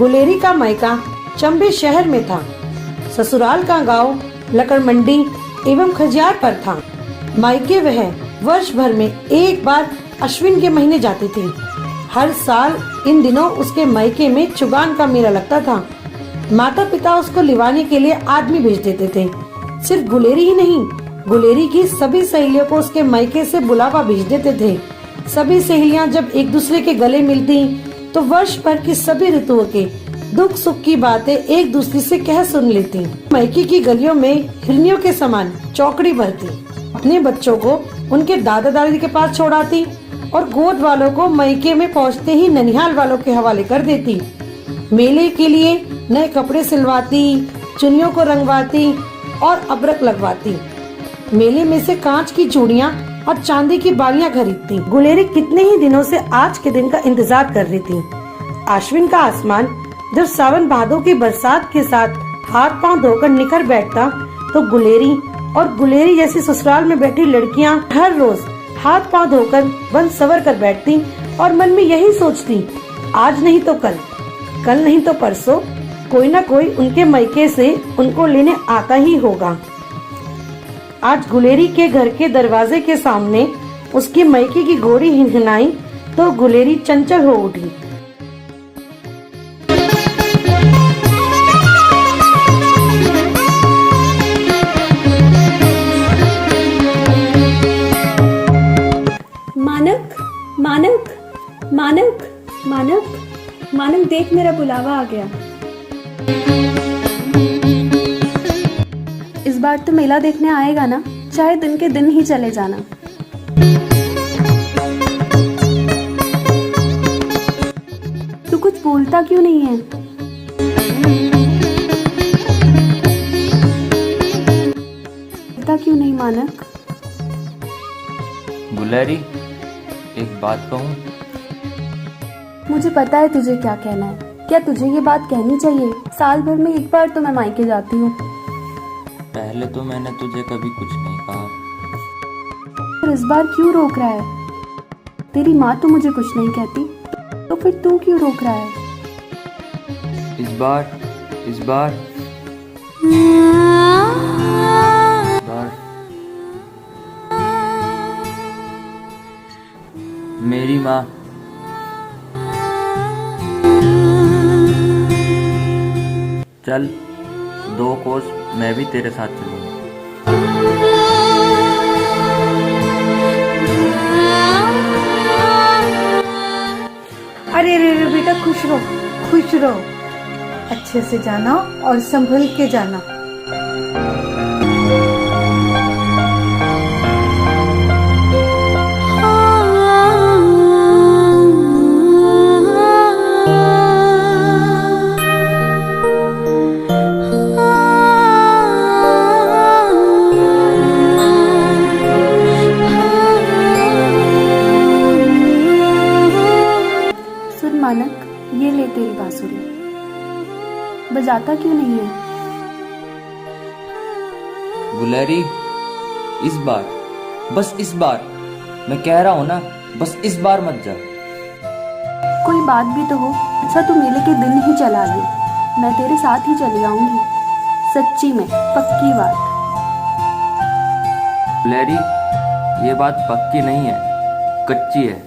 गुलेरी का मायका चंबे शहर में था। ससुराल का गांव लकड़ मंडी एवं खजियार पर था। मायके वह वर्ष भर में एक बार अश्विन के महीने जाती थी। हर साल इन दिनों उसके मायके में चुगान का मेला लगता था। माता पिता उसको लिवाने के लिए आदमी भेज देते थे। सिर्फ गुलेरी ही नहीं, गुलेरी की सभी सहेलियों को उसके मायके से बुलावा भेज देते थे। सभी सहेलियां जब एक दूसरे के गले मिलती तो वर्ष भर की सभी ऋतुओं के दुख सुख की बातें एक दूसरे से कह सुन लेती। मायके की गलियों में हिरनियों के समान चौकड़ी भरती। अपने बच्चों को उनके दादा दादी के पास छोड़ाती और गोद वालों को मायके में पहुंचते ही ननिहाल वालों के हवाले कर देती। मेले के लिए नए कपड़े सिलवाती, चुन्नियों को रंगवाती और अबरक लगवाती। मेले में से कांच की चूड़ियां और चांदी की बालियां खरीदती। गुलेरी कितने ही दिनों से आज के दिन का इंतजार कर रही थी। आश्विन का आसमान जब सावन भादों की बरसात के साथ हाथ पांव धोकर निखर बैठता तो गुलेरी और गुलेरी जैसी ससुराल में बैठी लड़कियां हर रोज हाथ पांव धोकर बन सवर कर बैठती और मन में यही सोचती, आज नहीं तो कल, कल नहीं तो परसों कोई न कोई उनके मायके से उनको लेने आता ही होगा। आज गुलेरी के घर के दरवाजे के सामने उसकी मायके की घोड़ी हिनहिनाई तो गुलेरी चंचल हो उठी। मानक, मानक, मानक, मानक, मानक देख मेरा बुलावा आ गया। इस बार तो मेला देखने आएगा ना, चाहे दिन के दिन ही चले जाना। तू कुछ बोलता क्यों नहीं है? बोलता क्यों नहीं मानक? गुलेरी, एक बात कहूँ? मुझे पता है तुझे क्या कहना है। क्या तुझे ये बात कहनी चाहिए? साल भर में एक बार तो मैं मायके जाती हूँ। पहले तो मैंने तुझे कभी कुछ नहीं कहा। पर इस बार क्यों रोक रहा है? तेरी माँ तो मुझे कुछ नहीं कहती, तो फिर तू क्यों रोक रहा है? इस बार मेरी माँ चल 2 कोस मैं भी तेरे साथ चलूंगा। अरे रे बेटा, खुश रहो, खुश रहो। अच्छे से जाना और संभल के जाना। मानक, ये ले तेरी बांसुरी। बजाता क्यों नहीं है? गुलेरी, इस बार, बस इस बार, मैं कह रहा हूँ ना, बस इस बार मत जा। कोई बात भी तो हो। अच्छा तू मेले के दिन ही चला ले, मैं तेरे साथ ही चली आऊंगी। सच्ची में, पक्की बात। गुलेरी, ये बात पक्की नहीं है, कच्ची है।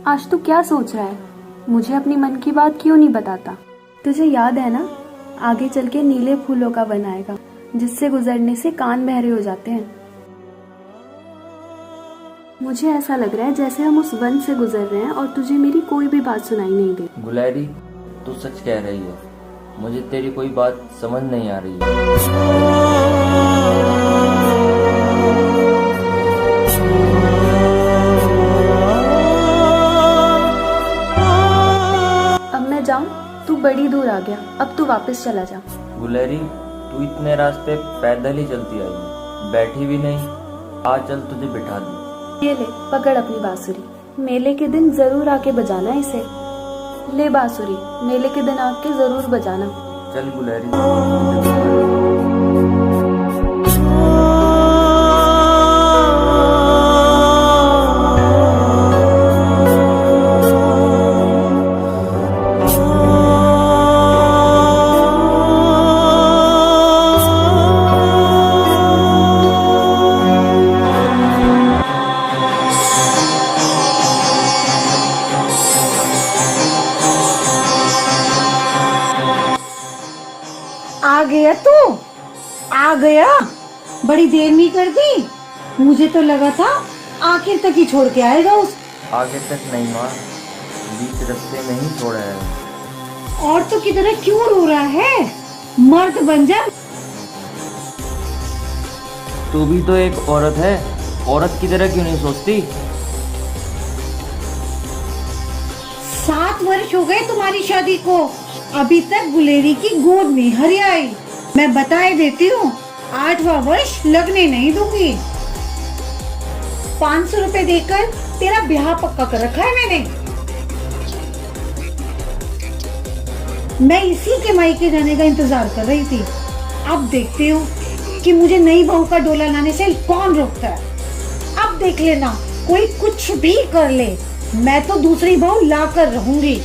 आज तू क्या सोच रहा है? मुझे अपनी मन की बात क्यों नहीं बताता? तुझे याद है ना, आगे चल के नीले फूलों का वन आएगा जिससे गुजरने से कान बहरे हो जाते हैं। मुझे ऐसा लग रहा है जैसे हम उस वन से गुजर रहे हैं और तुझे मेरी कोई भी बात सुनाई नहीं दे। गुलैरी, तू सच कह रही है। मुझे तेरी कोई बात समझ नहीं आ रही है। अब मैं जाऊं? तू बड़ी दूर आ गया, अब तू वापस चला जा। गुलैरी, तू इतने रास्ते पैदल ही चलती आई है, बैठी भी नहीं। आ चल, तुझे बिठा दूं। ये ले, पकड़ अपनी बांसुरी। मेले के दिन जरूर आके बजाना इसे। ले बांसुरी, मेले के दिन आके जरूर बजाना। चल गुलैरी। आ गया तू? आ गया? बड़ी देर नहीं कर दी। मुझे तो लगा था आखिर तक ही छोड़ के आएगा उस। आगे तक नहीं माँ, बीच रास्ते में ही छोड़ा है। और तो की तरह क्यों रो रहा है? मर्द बन जा। तू भी तो एक औरत है, औरत की तरह क्यों नहीं सोचती? 7 वर्ष हो गए तुम्हारी शादी को, अभी तक गुलेरी की गोद नहीं हरी आई। मैं बताए देती हूँ, 8वां वर्ष लगने नहीं दूंगी। 500 रुपए देकर तेरा ब्याह पक्का कर रखा है मैंने। मैं इसी के मायके जाने का इंतजार कर रही थी। अब देखती हूँ कि मुझे नई बहू का डोला लाने से कौन रोकता है। अब देख लेना, कोई कुछ भी कर ले, मैं तो दूसरी बहू ला कर रहूंगी।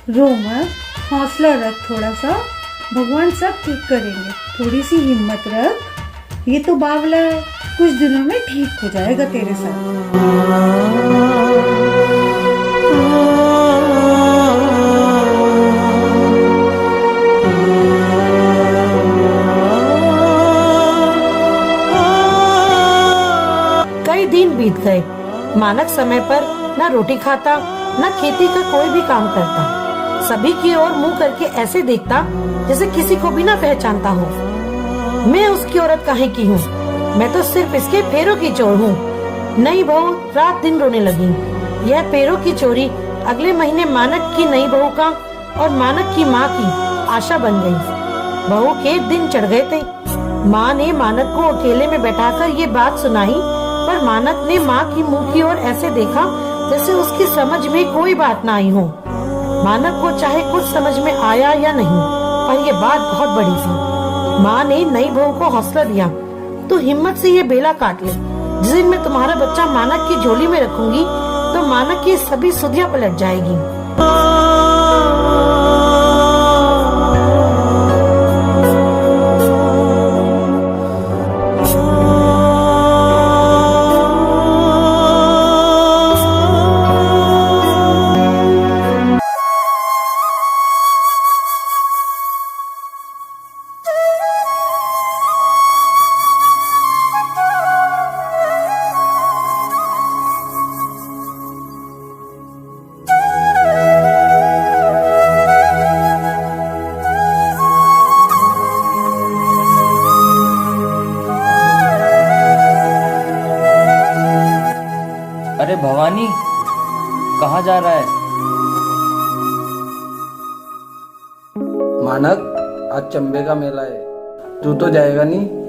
रो मत, हौसला रख थोड़ा सा, भगवान सब ठीक करेंगे। थोड़ी सी हिम्मत रख, ये तो बावला है, कुछ दिनों में ठीक हो जाएगा तेरे साथ। कई दिन बीत गए। मानक समय पर न रोटी खाता न खेती का कोई भी काम करता। सभी की ओर मुंह करके ऐसे देखता जैसे किसी को भी ना पहचानता हो। मैं उसकी औरत काहे की हूँ? मैं तो सिर्फ इसके पैरों की चोर हूँ। नई बहू रात दिन रोने लगी। यह पैरों की चोरी अगले महीने मानक की नई बहू का और मानक की माँ की आशा बन गई। बहू के दिन चढ़ गए थे। माँ ने मानक को अकेले में बैठाकर ये बात सुनाई, पर मानक ने माँ की मुंह की ओर ऐसे देखा जैसे उसकी समझ में कोई बात न आई हो। मानक को चाहे कुछ समझ में आया या नहीं, पर यह बात बहुत बड़ी थी। माँ ने नई बहू को हौसला दिया, तो हिम्मत से ये बेला काट ले। जिस दिन मैं तुम्हारा बच्चा मानक की झोली में रखूंगी, तो मानक की सभी सुधियां पलट जाएगी। कहाँ जा रहा है? मानक, आज चंबे का मेला है, तू तो जाएगा नहीं?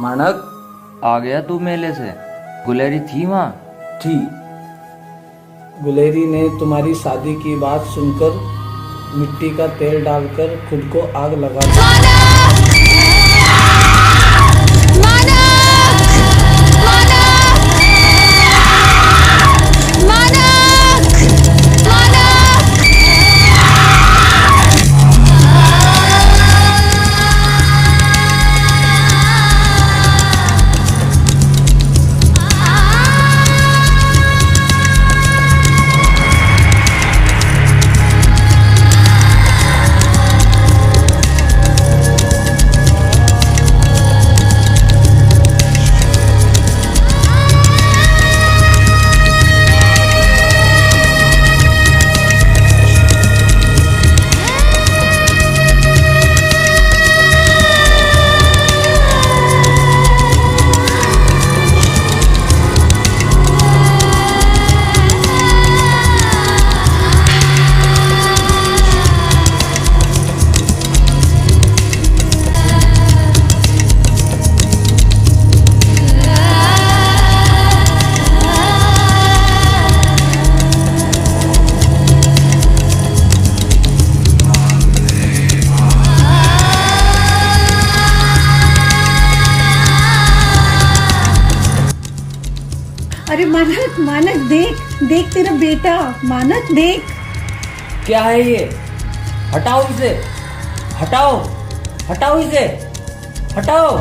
मानक, आ गया तू मेले से? गुलेरी थी वहाँ? थी। गुलेरी ने तुम्हारी शादी की बात सुनकर मिट्टी का तेल डालकर खुद को आग लगा दी। अरे मानक, मानक देख, देख तेरा बेटा, मानक देख। क्या है ये? हटाओ इसे, हटाओ, हटाओ इसे, हटाओ,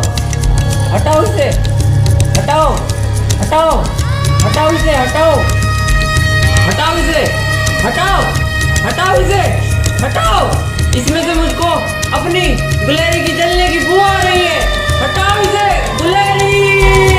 हटाओ इसे, हटाओ, हटाओ, हटाओ इसे, हटाओ, हटाओ इसे, हटाओ, हटाओ इसे, हटाओ। इसमें से मुझको अपनी गुलेरी की जलने की बू आ रही है। हटाओ इसे, गुलेरी।